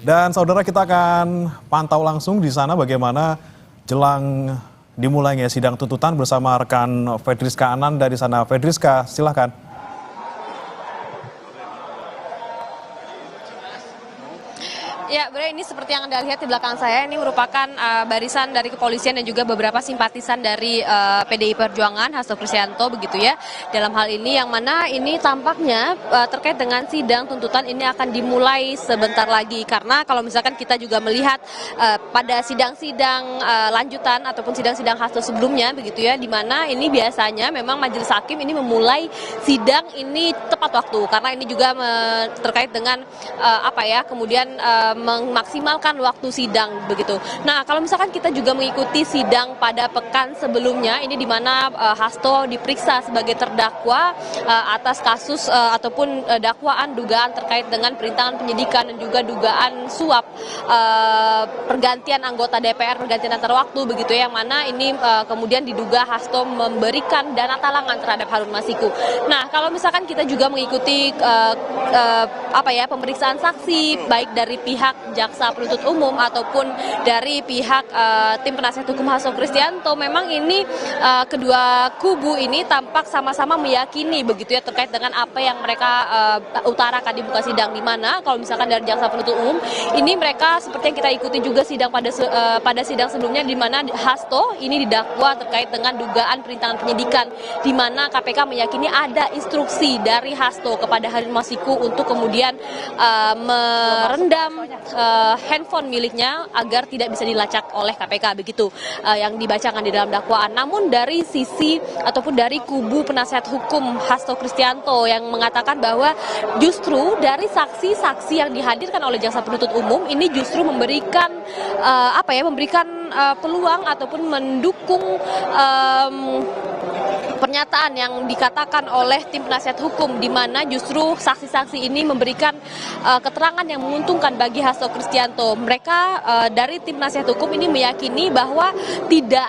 Dan saudara, kita akan pantau langsung di sana bagaimana jelang dimulainya sidang tuntutan bersama rekan Fedriska Ananda di sana. Fedriska, silakan. Ya, Bre, ini seperti yang Anda lihat di belakang saya, ini merupakan barisan dari kepolisian dan juga beberapa simpatisan dari PDI Perjuangan, Hasto Kristianto, begitu ya. Dalam hal ini, yang mana ini tampaknya terkait dengan sidang tuntutan ini akan dimulai sebentar lagi. Karena kalau misalkan kita juga melihat pada sidang-sidang lanjutan ataupun sidang-sidang Hasto sebelumnya, begitu ya, di mana ini biasanya memang majelis hakim ini memulai sidang ini tepat waktu. Karena ini juga terkait dengan kemudian memaksimalkan waktu sidang begitu. Nah, kalau misalkan kita juga mengikuti sidang pada pekan sebelumnya, ini di mana Hasto diperiksa sebagai terdakwa atas kasus ataupun dakwaan dugaan terkait dengan perintangan penyidikan dan juga dugaan suap pergantian anggota DPR, pergantian antar waktu begitu ya, yang mana ini kemudian diduga Hasto memberikan dana talangan terhadap Harun Masiku. Nah, kalau misalkan kita juga mengikuti pemeriksaan saksi baik dari pihak jaksa penuntut umum ataupun dari pihak tim penasihat hukum Hasto Kristianto, memang ini kedua kubu ini tampak sama-sama meyakini begitu ya terkait dengan apa yang mereka utarakan di muka sidang, di mana kalau misalkan dari jaksa penuntut umum ini mereka seperti yang kita ikuti juga sidang pada sidang sebelumnya, di mana Hasto ini didakwa terkait dengan dugaan perintangan penyidikan, di mana KPK meyakini ada instruksi dari Hasto kepada Harun Masiku untuk kemudian merendam handphone miliknya agar tidak bisa dilacak oleh KPK, begitu yang dibacakan di dalam dakwaan. Namun dari sisi ataupun dari kubu penasihat hukum Hasto Kristianto yang mengatakan bahwa justru dari saksi-saksi yang dihadirkan oleh jaksa penuntut umum ini justru memberikan peluang ataupun mendukung pernyataan yang dikatakan oleh tim penasihat hukum, di mana justru saksi-saksi ini memberikan keterangan yang menguntungkan bagi Hasto Kristianto. Mereka dari tim penasihat hukum ini meyakini bahwa tidak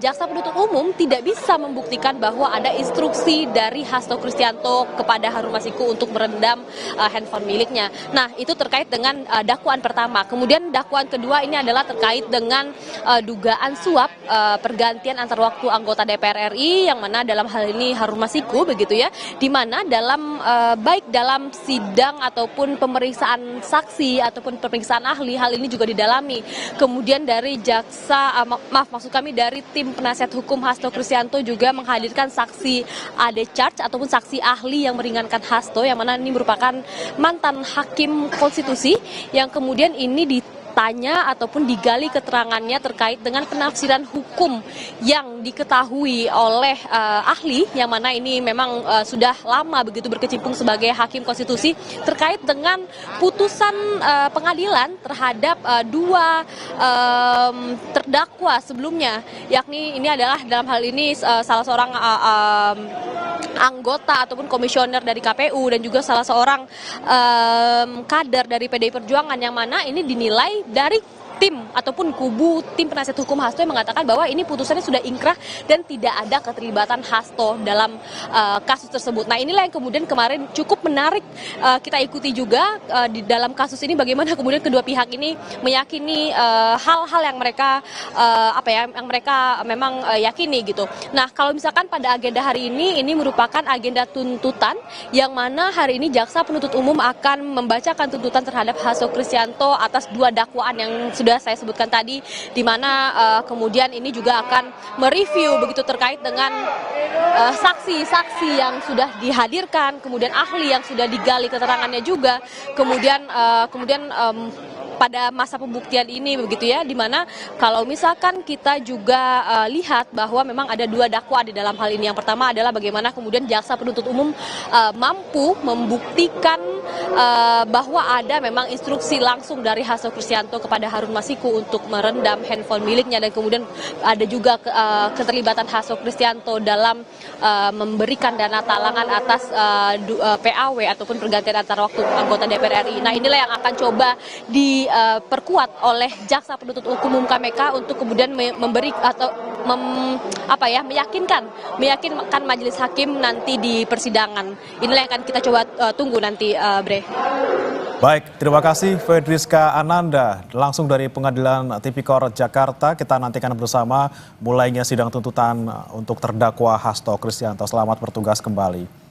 jaksa penuntut umum tidak bisa membuktikan bahwa ada instruksi dari Hasto Kristianto kepada Harun Masiku untuk merendam handphone miliknya. Nah, itu terkait dengan dakwaan pertama. Kemudian dakwaan kedua ini adalah terkait dengan dugaan suap pergantian antar waktu anggota DPR RI, yang mana dalam hal ini Harun Masiku begitu ya, di mana dalam baik dalam sidang ataupun pemeriksaan saksi ataupun pemeriksaan ahli, hal ini juga didalami. Kemudian dari dari tim penasihat hukum Hasto Kristianto juga menghadirkan saksi AD charge ataupun saksi ahli yang meringankan Hasto, yang mana ini merupakan mantan hakim konstitusi yang kemudian ini ditanya ataupun digali keterangannya terkait dengan penafsiran hukum yang diketahui oleh ahli, yang mana ini memang sudah lama begitu berkecimpung sebagai hakim konstitusi terkait dengan putusan pengadilan terhadap dua terdakwa sebelumnya, yakni ini adalah dalam hal ini salah seorang anggota ataupun komisioner dari KPU dan juga salah seorang kader dari PDI Perjuangan, yang mana ini dinilai dari tim ataupun kubu tim penasihat hukum Hasto yang mengatakan bahwa ini putusannya sudah ingkrah dan tidak ada keterlibatan Hasto dalam kasus tersebut. Nah, inilah yang kemudian kemarin cukup menarik kita ikuti juga di dalam kasus ini, bagaimana kemudian kedua pihak ini meyakini hal-hal yang mereka memang yakini gitu. Nah, kalau misalkan pada agenda hari ini merupakan agenda tuntutan, yang mana hari ini jaksa penuntut umum akan membacakan tuntutan terhadap Hasto Kristianto atas dua dakwaan yang sudah saya sebutkan tadi, di mana kemudian ini juga akan mereview begitu terkait dengan saksi-saksi yang sudah dihadirkan, kemudian ahli yang sudah digali keterangannya juga, kemudian pada masa pembuktian ini begitu ya, di mana kalau misalkan kita juga lihat bahwa memang ada dua dakwa di dalam hal ini. Yang pertama adalah bagaimana kemudian jaksa penuntut umum mampu membuktikan bahwa ada memang instruksi langsung dari Hasto Kristianto kepada Harun Masiku untuk merendam handphone miliknya, dan kemudian ada juga keterlibatan Hasto Kristianto dalam memberikan dana talangan atas PAW ataupun pergantian antar waktu anggota DPR RI. Nah, inilah yang akan coba diperkuat oleh jaksa penuntut umum KPK untuk kemudian memberi atau meyakinkan majelis hakim nanti di persidangan. Inilah yang akan kita coba tunggu nanti, Bre. Baik, terima kasih Fedriska Ananda langsung dari Pengadilan Tipikor Jakarta. Kita nantikan bersama mulainya sidang tuntutan untuk terdakwa Hasto Kristianto. Selamat bertugas kembali.